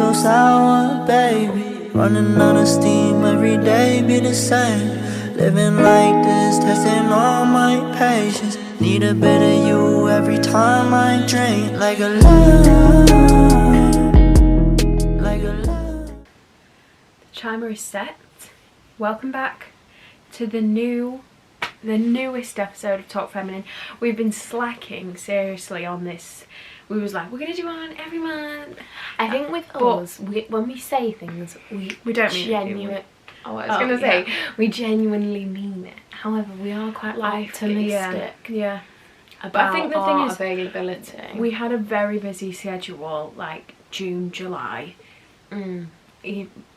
so sour, baby. Running out of steam, every day be the same. Living like this, testing all my patience. Need a bit of you every time I drink. Like a love, like a love. The timer is set. Welcome back to the newest episode of Talk Feminine. We've been slacking seriously on this. We was like, we're gonna do one every month. I think with us, when we say things, we don't genuinely. We genuinely mean it. However, we are quite optimistic. Yeah. About but I think the thing is, availability. We had a very busy schedule, like June, July,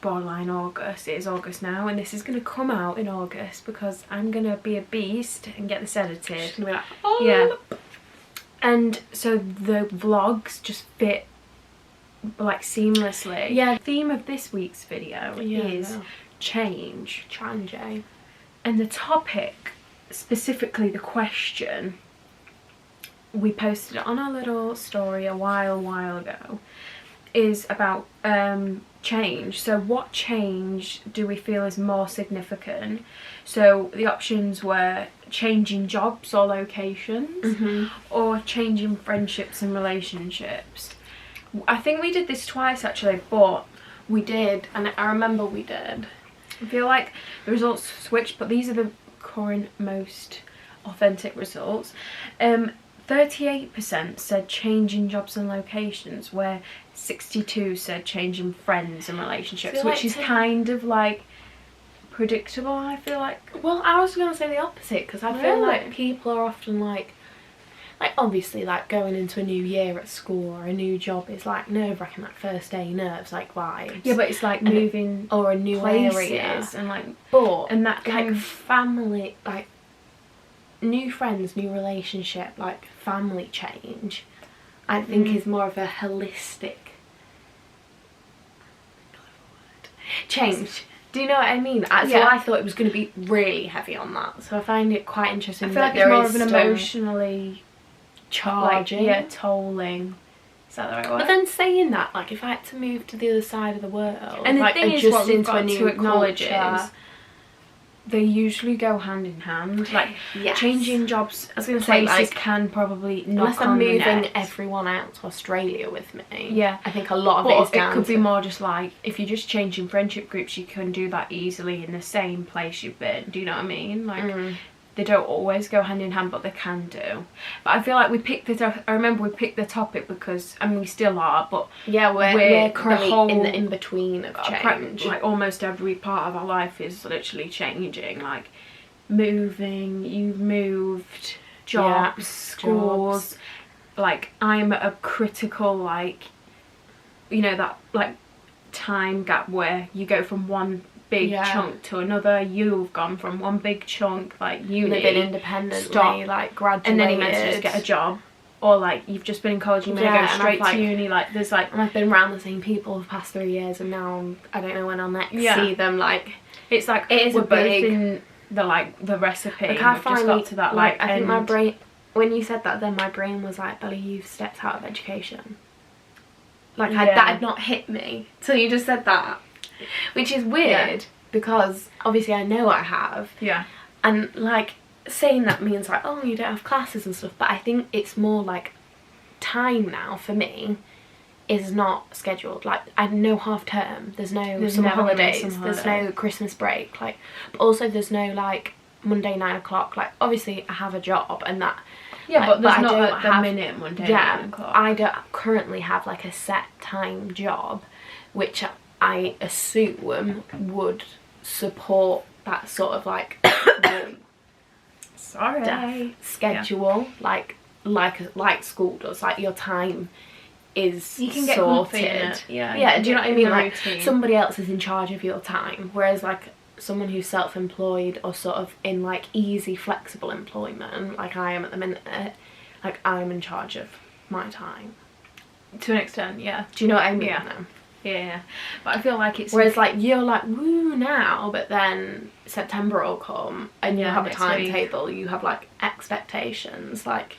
borderline August. It is August now, and this is gonna come out in August because I'm gonna be a beast and get this edited. She's gonna be like, oh. Yeah. And so the vlogs just fit like seamlessly. Yeah. The theme of this week's video is change. And the topic, specifically the question, we posted it on our little story a while ago, is about change. So what change do we feel is more significant? So the options were changing jobs or locations, or changing friendships and relationships. I think we did this twice actually, but we did, and I remember we did. I feel like the results switched, but these are the current most authentic results. 38% said changing jobs and locations, where 62% said changing friends and relationships, which is kind of like predictable, I feel like. Well, I was going to say the opposite, because I feel like people are often like obviously like going into a new year at school or a new job is like nerve-wracking, like first day nerves, like vibes. Yeah, but it's like moving or a new places area and like, and that kind like of family, like new friends, new relationship, like family change, I think is more of a holistic change. Do you know what I mean? So I thought it was going to be really heavy on that, so I find it quite interesting. I feel like it's more of an emotionally charging, like, tolling. Is that the right word? But then saying that, like, if I had to move to the other side of the world, and the like, thing is, what we've got to acknowledge is they usually go hand in hand. Like changing jobs, I was going to say, like, can probably knock unless I'm on the moving net. Everyone out to Australia with me. Yeah, I think a lot of it is down it could be more just like, if you're just changing friendship groups, you can do that easily in the same place you've been. Do you know what I mean? Like they don't always go hand in hand, but they can do. But I feel like we picked it up. I remember we picked the topic because, I mean, we still are, but yeah, we're currently in the in-between of change. Like almost every part of our life is literally changing. Like moving, you've moved, jobs, schools. Like I'm at a critical, like, you know, that like time gap where you go from one big chunk to another. You've gone from one big chunk, like uni, living independently, like graduated, and then you meant to just get a job, or like you've just been in college and you're gonna go straight to uni. Like there's like, and I've been around the same people for the past 3 years, and now I don't know when I'll next see them. Like it's like it is, we're both in the like the recipe. Like I finally got to that like I think my brain, when you said that, then my brain was like, Belly, you've stepped out of education. Like that had not hit me till you just said that. Which is weird because obviously I know I have. Yeah. And like saying that means like, oh, you don't have classes and stuff, but I think it's more like time now for me is not scheduled. Like I have no half term, there's no summer holidays, there's no Christmas break, like, but also there's no like Monday 9 o'clock. Like obviously I have a job and that. Yeah, like, but there's I not don't at the minute Monday 9 o'clock. I don't currently have like a set time job, which I assume would support that sort of like schedule, like school does. Like your time is you can get sorted. Yeah, do you know what I mean? Like somebody else is in charge of your time, whereas like someone who's self-employed or sort of in like easy flexible employment like I am at the minute, like I'm in charge of my time to an extent. Yeah, do you know what I mean? Yeah, but I feel like it's, whereas like you're like woo now, but then September will come and you have a timetable, you have like expectations, like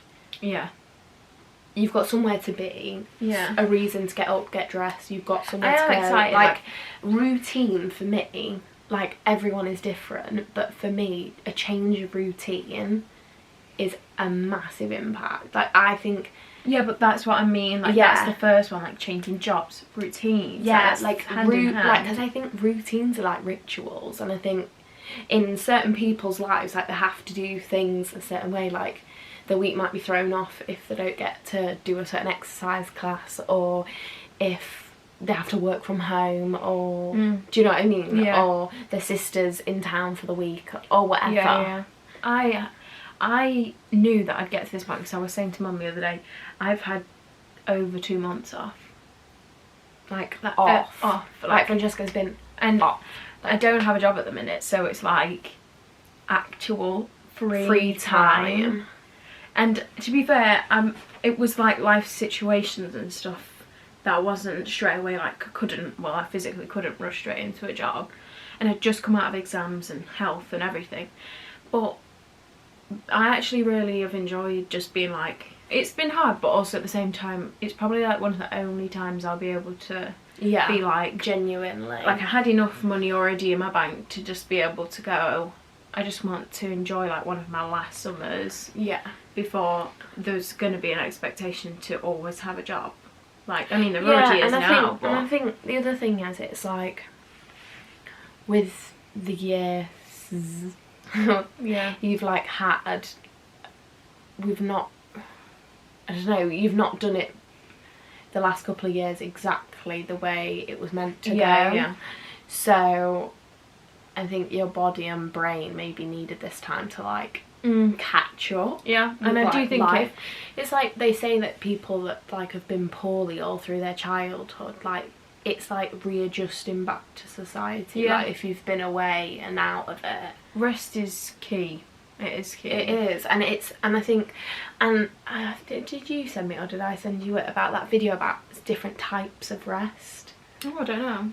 you've got somewhere to be, a reason to get up, get dressed, you've got somewhere to go. Excited, like routine for me, like everyone is different, but for me a change of routine is a massive impact. Like I think, yeah, but that's what I mean, like that's the first one, like changing jobs, routines. Yeah, like because I think routines are like rituals, and I think in certain people's lives, like they have to do things a certain way, like the week might be thrown off if they don't get to do a certain exercise class, or if they have to work from home, or do you know what I mean? Yeah. Or their sister's in town for the week, or whatever. Yeah. I knew that I'd get to this point because I was saying to Mum the other day, I've had over 2 months off. Like that off. Like Francesca's been off. I don't have a job at the minute, so it's like actual free time. And to be fair, it was like life situations and stuff that wasn't straight away, like I physically couldn't rush straight into a job. And I'd just come out of exams and health and everything. But I actually really have enjoyed just being like, it's been hard, but also at the same time, it's probably like one of the only times I'll be able to be like, genuinely. Like I had enough money already in my bank to just be able to go, I just want to enjoy like one of my last summers. Yeah. Before there's going to be an expectation to always have a job. Like, I mean, there already is now. And I think the other thing is, it's like, with the years, you've like had, you've not done it the last couple of years exactly the way it was meant to go. Yeah. So I think your body and brain maybe needed this time to like catch up. Yeah, and I do think life. It's like they say that people that like have been poorly all through their childhood, like it's like readjusting back to society. Yeah. Like if you've been away and out of it, rest is key. It is key. It is, and I think, and did you send me, or did I send you it about that video about different types of rest? Oh, I don't know.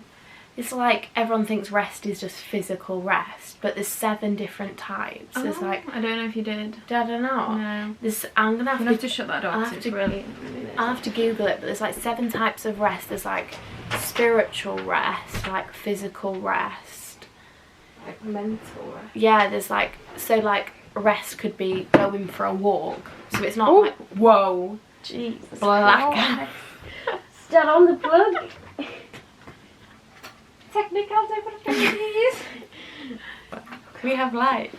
It's like everyone thinks rest is just physical rest, but there's 7 different types. There's like, I don't know if you did. I don't know. No. I'm gonna have to shut that door. I'll have to Google it, but there's like 7 types of rest. There's like spiritual rest, like physical rest, like mental rest. Yeah, there's like, so like rest could be going for a walk. So it's not like, whoa, Jesus, black. Stand on the plug. Technical difficulties. Can we have light?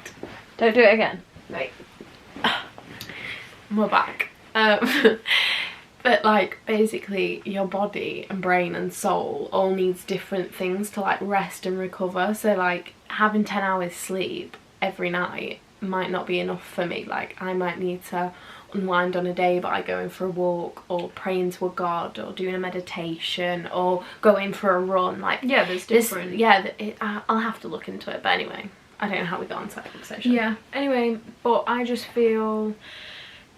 Don't do it again. Right. We're back. But like basically your body and brain and soul all needs different things to like rest and recover. So like having 10 hours sleep every night might not be enough for me. Like I might need to unwind on a day by going for a walk, or praying to a god, or doing a meditation, or going for a run. Like there's different. I'll have to look into it, but anyway, I don't know how we got onto that conversation. Yeah, anyway, but I just feel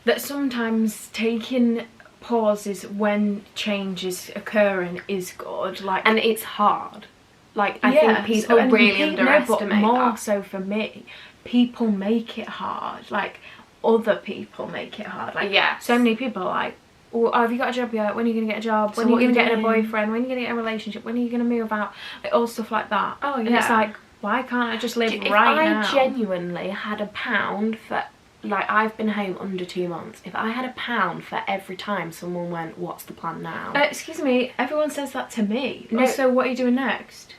that sometimes taking pauses when change is occurring is good, like, and it's hard. Like I think people really underestimate but more that. so for me, people make it hard. Like other people make it hard. Like so many people are like, oh, have you got a job yet? When are you gonna get a job? So when are you gonna get a boyfriend? When are you gonna get a relationship? When are you gonna move out? Like all stuff like that. Oh yeah. And it's like, why can't I just live if right now? If I genuinely had £1 for, like, I've been home under 2 months. If I had £1 for every time someone went, what's the plan now? Excuse me, everyone says that to me. No. So what are you doing next?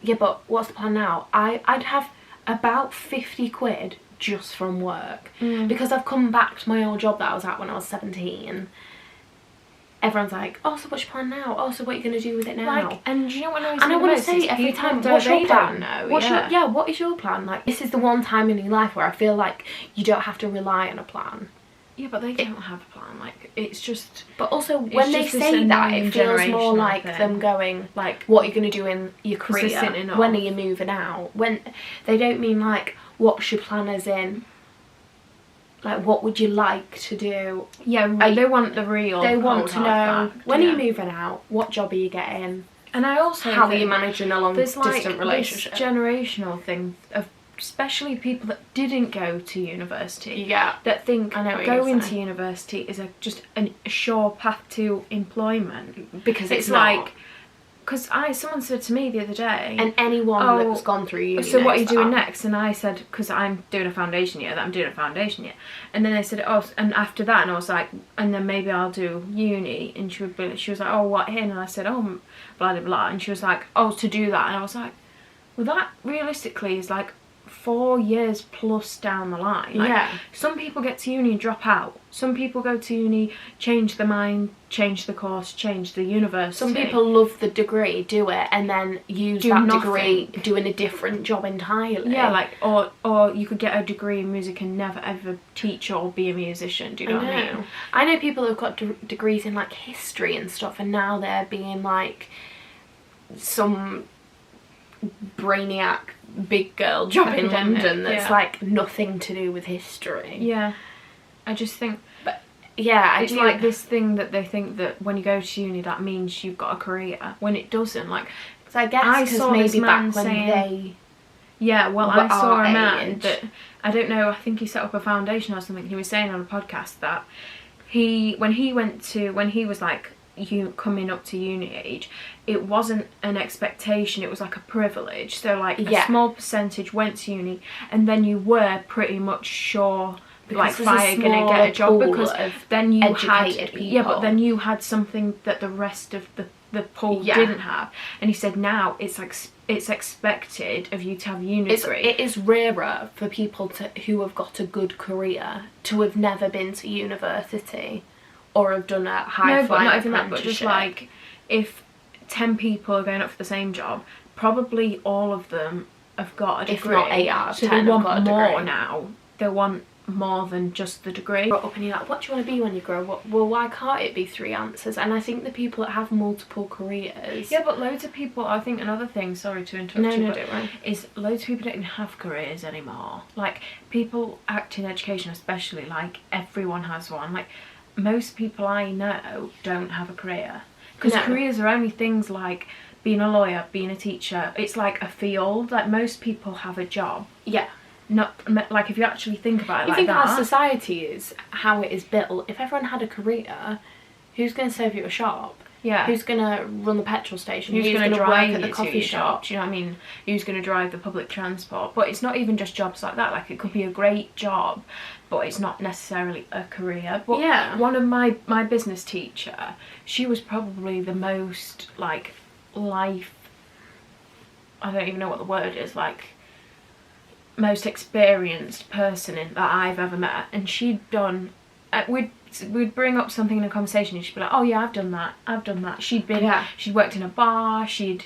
Yeah, but what's the plan now? I'd have about 50 quid just from work. Because I've come back to my old job that I was at when I was 17. Everyone's like, oh, so what's your plan now? Oh, so what are you going to do with it now? Like, and do you know what I and I want to say every time, what's your plan? What is your plan? Like, this is the one time in your life where I feel like you don't have to rely on a plan. Yeah, but they don't have a plan. Like, it's just... But also, when they say that, it feels more like them going, like, what are you going to do in your career? When are you moving out? When they don't mean, like, what's your plan as in... Like, what would you like to do? Yeah, they want the real. They want to know, when are you moving out? What job are you getting? And I also how are you managing a long distance relationship? This generational thing of especially people that didn't go to university, Yeah. that think I know what going you're to saying. university is just a sure path to employment. Because it's like, because someone said to me the other day, and anyone that's gone through uni. so what are you knows doing that. next? And I said, because I'm doing a foundation year, and then they said, oh, and after that, and I was like, and then maybe I'll do uni, and she was like, oh, what in? And I said, oh, blah blah blah, and she was like, oh, to do that, and I was like, well, that realistically is like 4 years plus down the line. Like, Yeah. some people get to uni and drop out. Some people go to uni, change their mind, change the course, change the university. Some people love the degree, do it, and then use that degree doing a different job entirely. Yeah, like, or you could get a degree in music and never ever teach or be a musician. Do you know what I mean? I know people who've got degrees in like history and stuff, and now they're being like some brainiac big girl job in London that's like nothing to do with history. Yeah, I just think, but yeah, it's like this thing that they think that when you go to uni that means you've got a career, when it doesn't. Like, so I guess because maybe back when they I saw a man age. that, I don't know, I think he set up a foundation or something. He was saying on a podcast that when he was like you coming up to uni age, it wasn't an expectation, it was like a privilege. So like a small percentage went to uni, and then you were pretty much sure like fire gonna get a job, because then you had people. but then you had something that the rest of the pool didn't have. And he said now it's like it's expected of you to have a uni degree. It is rarer for people who have got a good career to have never been to university or have done a high flying not even that, but just like if 10 people are going up for the same job, probably all of them have got a degree. If not 8 out of 10 so they want have got a degree. more now. They want more than just the degree. Grow up and you're like, what do you want to be when you grow up? Well, why can't it be 3 answers? And I think the people that have multiple careers... Yeah, but loads of people, I think another thing, sorry to interrupt you, No, but don't worry. is loads of people don't even have careers anymore. Like, people act in education especially, like everyone has one. Like, most people I know don't have a career. Because careers are only things like being a lawyer, being a teacher. It's like a field. Like, most people have a job. Yeah. Not like, if you actually think about it, you think our society is how it is built. If everyone had a career, who's going to serve you a shop? Yeah. Who's going to run the petrol station? Who's going to work drive at the coffee shop? Do you know what I mean? Who's going to drive the public transport? But it's not even just jobs like that. Like, it could be a great job, but it's not necessarily a career. But yeah. One of my business teacher, she was probably the most like life, I don't even know what the word is, like most experienced person that I've ever met. And she'd done, we'd bring up something in a conversation and she'd be like, oh yeah, I've done that. She'd worked in a bar, she'd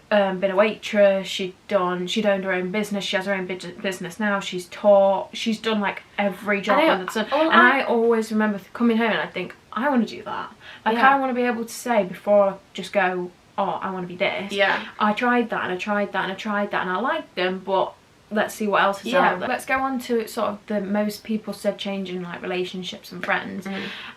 been a waitress, she'd owned her own business, she has her own business now, she's taught, she's done like every job under the sun. And I always remember coming home and I'd think, I want to do that. Like, I want to be able to say, before I just go, oh, I want to be this. Yeah. I tried that and I tried that and I tried that and I liked them, but let's see what else is out there. Let's go on to sort of the most people said change in like relationships and friends.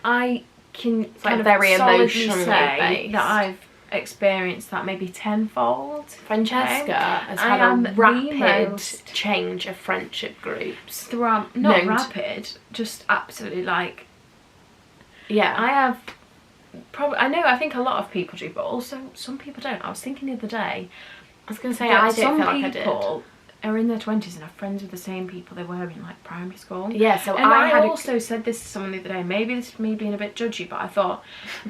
I can kind of very solidly emotionally say based. that I've experienced that maybe tenfold. Francesca has had a rapid change of friendship groups. Throughout, not rapid, just absolutely like... Yeah. I have... I think a lot of people do, but also some people don't. I was thinking the other day... I was going to say, I don't feel like I did. Some people are in their 20s and are friends with the same people they were in like primary school. Yeah, so and I also said this to someone the other day, maybe this is me being a bit judgy, but I thought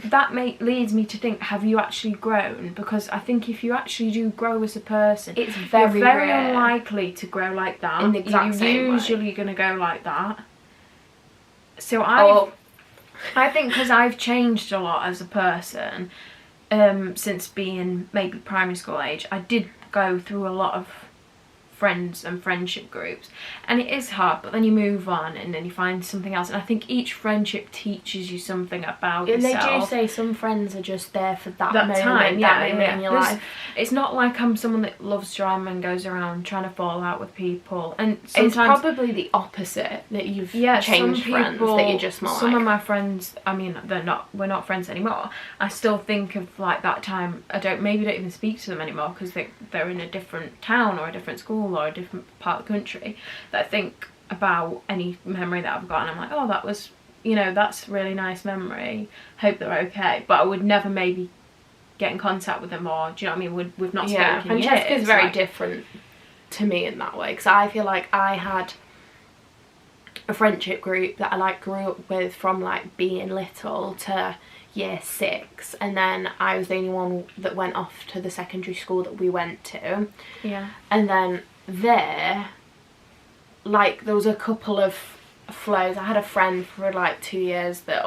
that leads me to think, have you actually grown? Because I think if you actually do grow as a person, it's very rare. Unlikely to grow like that. In the exact same way. You're usually going to go like that. So I think because I've changed a lot as a person since being maybe primary school age, I did go through a lot of friends and friendship groups, and it is hard, but then you move on and then you find something else, and I think each friendship teaches you something about yourself. They do say some friends are just there for that moment, time, that moment in your life. it's not like I'm someone that loves drama and goes around trying to fall out with people. And it's sometimes probably the opposite, that you've some changed friends, people, that you're just more some like... of my friends, I mean, we're not friends anymore. I still think of like that time. Maybe don't even speak to them anymore because they're in a different town or a different school or a different part of the country. That I think about any memory that I've got and I'm like, oh, that was, you know, that's a really nice memory, hope they're okay. But I would never maybe get in contact with them, or do you know what I mean, we've not spoken in years. Francesca's very different to me in that way, because I feel like I had a friendship group that I like grew up with from like being little to year 6, and then I was the only one that went off to the secondary school that we went to. Yeah. And then like there was a couple of flows. I had a friend for like 2 years that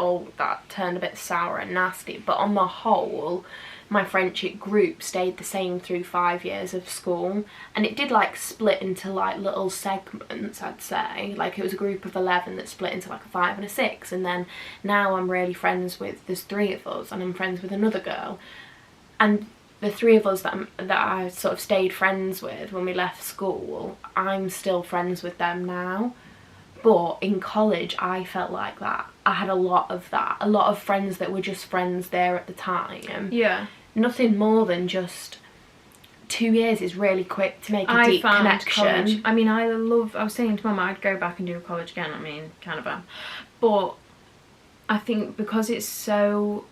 turned a bit sour and nasty, but on the whole my friendship group stayed the same through 5 years of school, and it did like split into like little segments, I'd say. Like it was a group of 11 that split into like a 5 and a 6, and then now I'm really friends with, there's 3 of us, and I'm friends with another girl, and the 3 of us that I sort of stayed friends with when we left school, I'm still friends with them now. But in college I felt like that. I had a lot of that. A lot of friends that were just friends there at the time. Yeah. Nothing more than just 2 years is really quick to make a deep connection. College, I mean, I was saying to Mum I'd go back and do college again. I mean, kind of am. But I think because it's so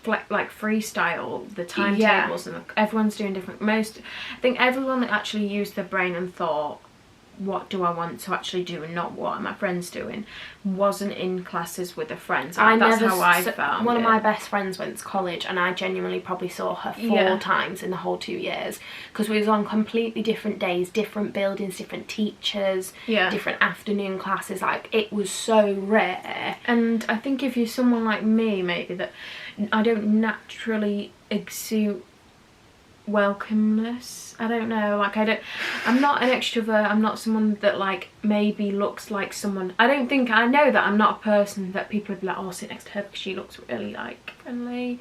like freestyle, the timetables, and everyone's doing different. I think everyone that actually used their brain and thought, what do I want to actually do and not what are my friends doing, wasn't in classes with their friends. That's how I found one it. of my best friends went to college, and I genuinely probably saw her 4 times in the whole 2 years, because we was on completely different days, different buildings, different teachers, different afternoon classes. Like it was so rare. And I think if you're someone like me, maybe, that I don't naturally exude welcomeness. I don't know, like I'm not an extrovert. I'm not someone that like maybe looks like someone. I know that I'm not a person that people would be like, oh, sit next to her because she looks really like friendly.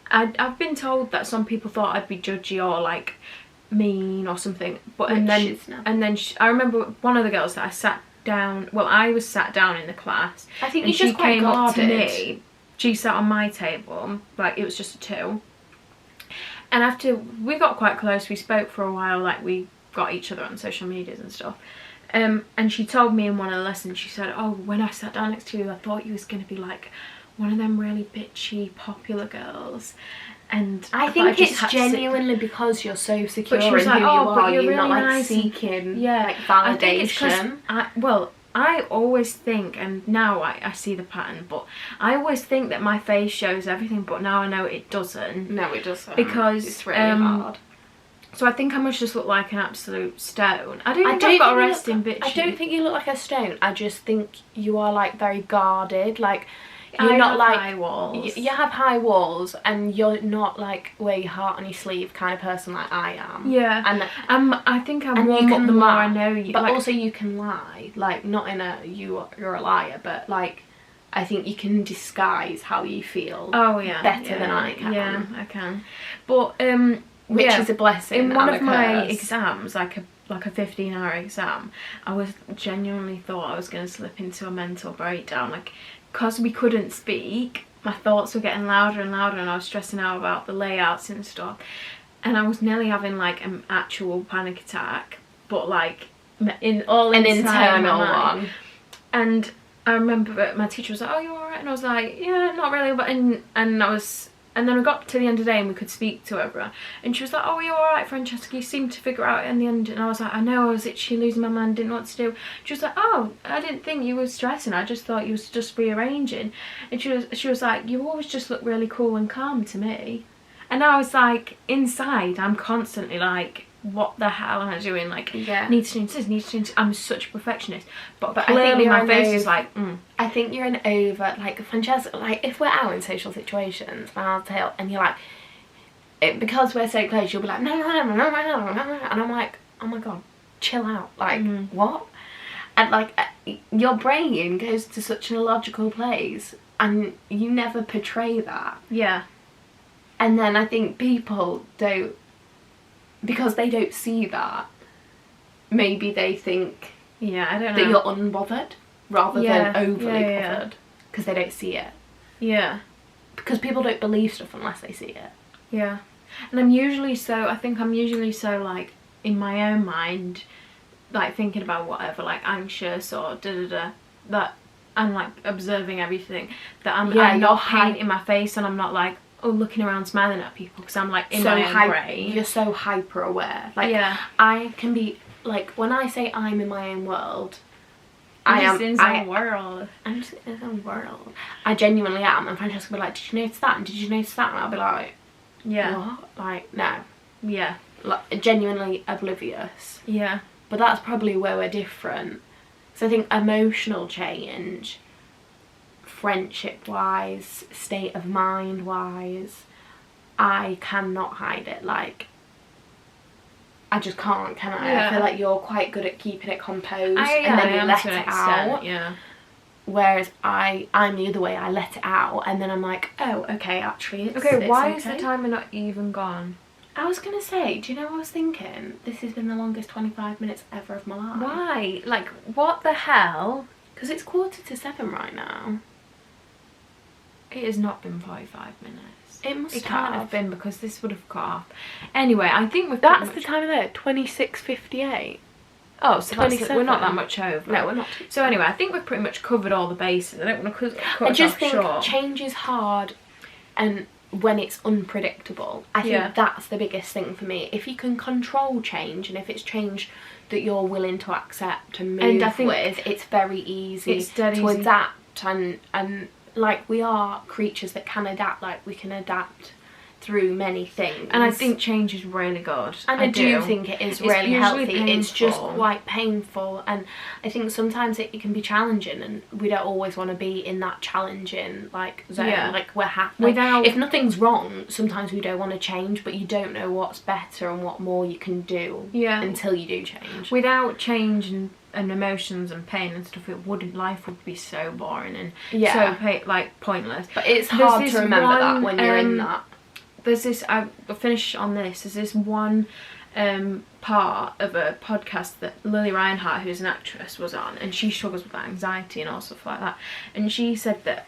I've been told that some people thought I'd be judgy or like mean or something, but and then I remember one of the girls that I sat down, well, I was sat down in the class, I think and she came up to me. She sat on my table, like it was just a 2. And after we got quite close, we spoke for a while, like we got each other on social medias and stuff. And she told me in one of the lessons, she said, oh, when I sat down next to you, I thought you was going to be like one of them really bitchy, popular girls. And I think it's genuinely because you're so secure in who like, you are. You're really not like nice seeking like validation. I always think, and now I see the pattern, but I always think that my face shows everything, but now I know it doesn't. No, it doesn't. Because it's really hard. So I think I must just look like an absolute stone. I don't think I've got a resting bitch. I don't think you look like a stone. I just think you are like very guarded. Like you're not like high walls. You have high walls, and you're not like wear your heart on your sleeve kind of person like I am. Yeah, and I think I'm warm up the more I know you. But also you can lie, like not in a you're a liar, but like I think you can disguise how you feel. Oh yeah, better than I can. Yeah, I can. But which is a blessing. In one of my exams, like a 15-hour exam, I was genuinely thought I was going to slip into a mental breakdown, like. Because we couldn't speak, my thoughts were getting louder and louder, and I was stressing out about the layouts and stuff, and I was nearly having like an actual panic attack, but like an internal one. And I remember that my teacher was like, oh, you alright? And I was like, yeah, not really, but and then we got to the end of the day and we could speak to everyone, and she was like, oh, are you alright, Francesca? You seemed to figure it out in the end. And I was like, I know, I was literally losing my mind, didn't know what to do. She was like, oh, I didn't think you were stressing, I just thought you was just rearranging. And she was like, you always just look really cool and calm to me. And I was like, inside I'm constantly like, what the hell am I doing? Like, need to change this, need to change this. I'm such a perfectionist, but clearly my face is like, I think you're an over, like, Francesca, like, if we're out in social situations, and I'll tell, and you're like, because we're so close, you'll be like, no, and I'm like, oh my god, chill out, like, what? And like, your brain goes to such an illogical place, and you never portray that. Yeah. And then I think people don't because they don't see that, maybe they think Yeah, I don't know. that you're unbothered rather than overly bothered because they don't see it. Yeah. Because people don't believe stuff unless they see it. Yeah. And I'm usually so, I think I'm usually so, like, in my own mind, like, thinking about whatever, like, anxious or da-da-da, that I'm, like, observing everything, that I'm not painting my face, and I'm not, like, oh, looking around smiling at people, because I'm, like, in my own brain. You're so hyper aware. Like, I can be, like, when I say I'm in my own world, I'm just in some world. I'm just in some world. I genuinely am. And Francesca will be like, did you notice that? And did you notice that? And I'll be like, what? Like, no. Yeah. Like, genuinely oblivious. Yeah. But that's probably where we're different. So I think emotional change, friendship-wise, state of mind-wise, I cannot hide it. Like, I just can't, can I? Yeah. I feel like you're quite good at keeping it composed and then you let it out. Yeah. Whereas I'm the other way, I let it out and then I'm like, oh, okay, actually it's why okay. is the timer not even gone? I was gonna say, do you know what I was thinking? This has been the longest 25 minutes ever of my life. Why? Like, what the hell? Because it's 6:45 right now. It has not been 45 minutes. It can't have been, because this would have cut off. Anyway, I think we've That's the time of there, 26:58. Oh, so we're not that much over. No, we're not. So anyway, I think we've pretty much covered all the bases. I don't want to cut I just think short. change is hard, and when it's unpredictable, I think that's the biggest thing for me. If you can control change, and if it's change that you're willing to accept and move with, it's very easy to adapt, and like, we are creatures that can adapt. Like, we can adapt through many things, and I think change is really good, and I do think it is really healthy. Painful. It's just quite painful, and I think sometimes it can be challenging, and we don't always want to be in that challenging, like, zone. Like, we're happy, like, if nothing's wrong, sometimes we don't want to change, but you don't know what's better and what more you can do until you do change. Without change and emotions and pain and stuff, life would be so boring and so like pointless. But it's hard to remember that when you're in that. There's this, I'll finish on this, there's this one part of a podcast that Lily Reinhart, who's an actress, was on, and she struggles with anxiety and all stuff like that, and she said that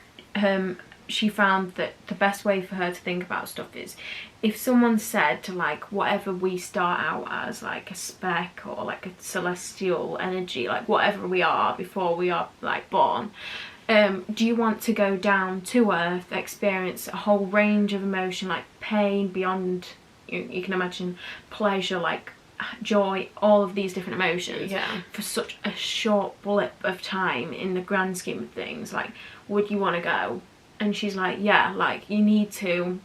she found that the best way for her to think about stuff is, if someone said to, like, whatever we start out as, like a speck or like a celestial energy, like whatever we are before we are, like, born, do you want to go down to earth, experience a whole range of emotion, like pain beyond, you can imagine, pleasure, like joy, all of these different emotions, for such a short blip of time in the grand scheme of things? Like, would you want to go? And she's like, yeah, like, you need to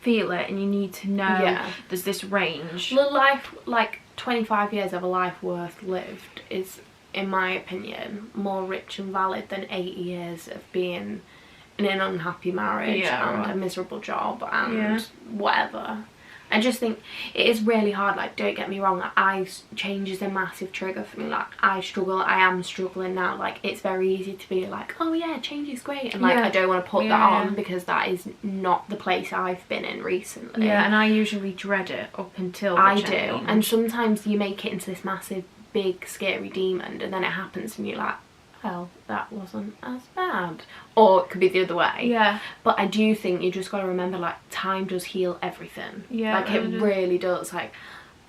feel it, and you need to know there's this range. Life, like 25 years of a life worth lived is, in my opinion, more rich and valid than 80 years of being in an unhappy marriage and a miserable job and whatever. I just think it is really hard. Like, don't get me wrong, change is a massive trigger for me. Like, I am struggling now. Like, it's very easy to be like, oh yeah, change is great, and like, I don't want to put that on, because that is not the place I've been in recently. And I usually dread it up until I do. And sometimes you make it into this massive, big, scary demon, and then it happens and you're like, well, that wasn't as bad. Or it could be the other way. But I do think you just got to remember, like, time does heal everything. Like, it really does. Like,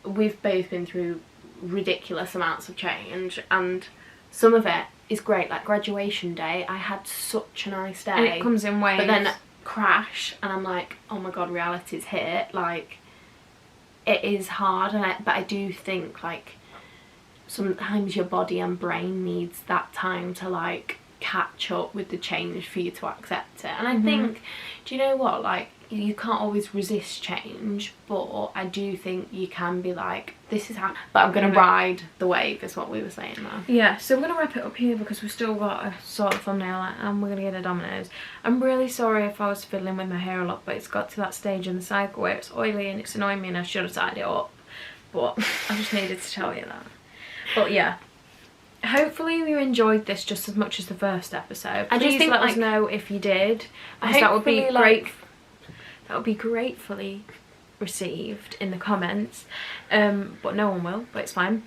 we've both been through ridiculous amounts of change, and some of it is great. Like, graduation day, I had such a nice day. And it comes in waves. But then crash, and I'm like, oh my god, reality's hit. Like, it is hard, but I do think, like, sometimes your body and brain needs that time to, like, catch up with the change for you to accept it. And I think, do you know what, like, you can't always resist change, but I do think you can be like, this is happening, but I'm gonna ride the wave, is what we were saying there. So we're gonna wrap it up here, because we've still got a sort of thumbnail, and we're gonna get a Domino's. I'm really sorry if I was fiddling with my hair a lot, but it's got to that stage in the cycle where it's oily and it's annoying me, and I should have tied it up, but I just needed to tell you that. But yeah, hopefully you enjoyed this just as much as the first episode. Please let us know if you did, because that would be great. That would be gratefully received in the comments, but no one will, but it's fine.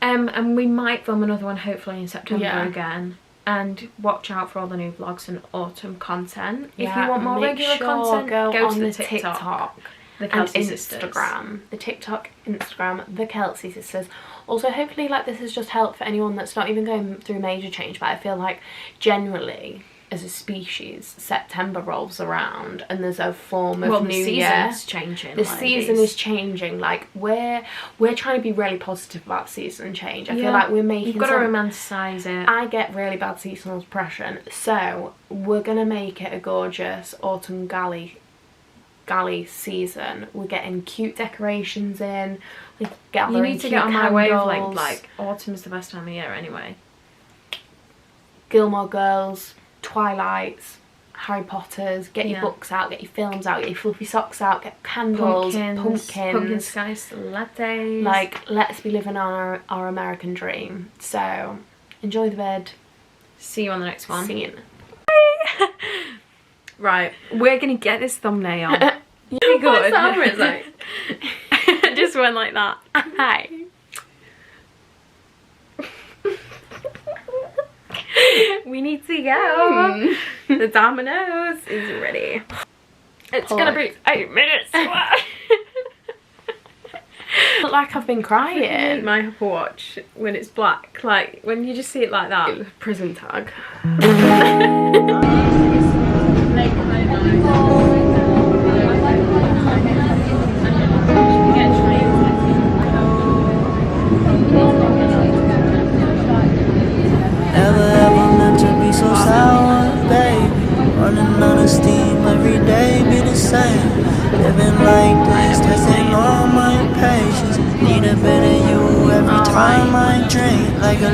And we might film another one hopefully in September again. And watch out for all the new vlogs and autumn content. If you want more regular content, go to the TikTok, the Kelsey Sisters. Instagram, the TikTok, Instagram, the Kelsey Sisters. Also, hopefully, like, this has just helped for anyone that's not even going through major change, but I feel like generally, as a species, September rolls around and there's a form of new year. Changing. The season is changing. Like, we're trying to be really positive about season change. I feel like we're making. You've got to romanticise it. I get really bad seasonal depression, so we're gonna make it a gorgeous autumn galley season. We're getting cute decorations in. We You need to get on my wavelength. Like, autumn is the best time of year anyway. Gilmore Girls, Twilights, Harry Potters, get your books out, get your films out, get your fluffy socks out, get candles, pumpkin spice lattes. Like, let's be living our American dream. So, enjoy the bed. See you on the next one. See you. Right, we're gonna get this thumbnail. You good? Is like just went like that. Hi. We need to go. The Domino's is ready. It's gonna be 8 minutes. Look like I've been crying. My Apple Watch when it's black, like when you just see it like that. Prison tag. So sour, baby. Running out of steam every day, be the same. Living like this, testing all my patience. Need a bit of you every time I drink. Like a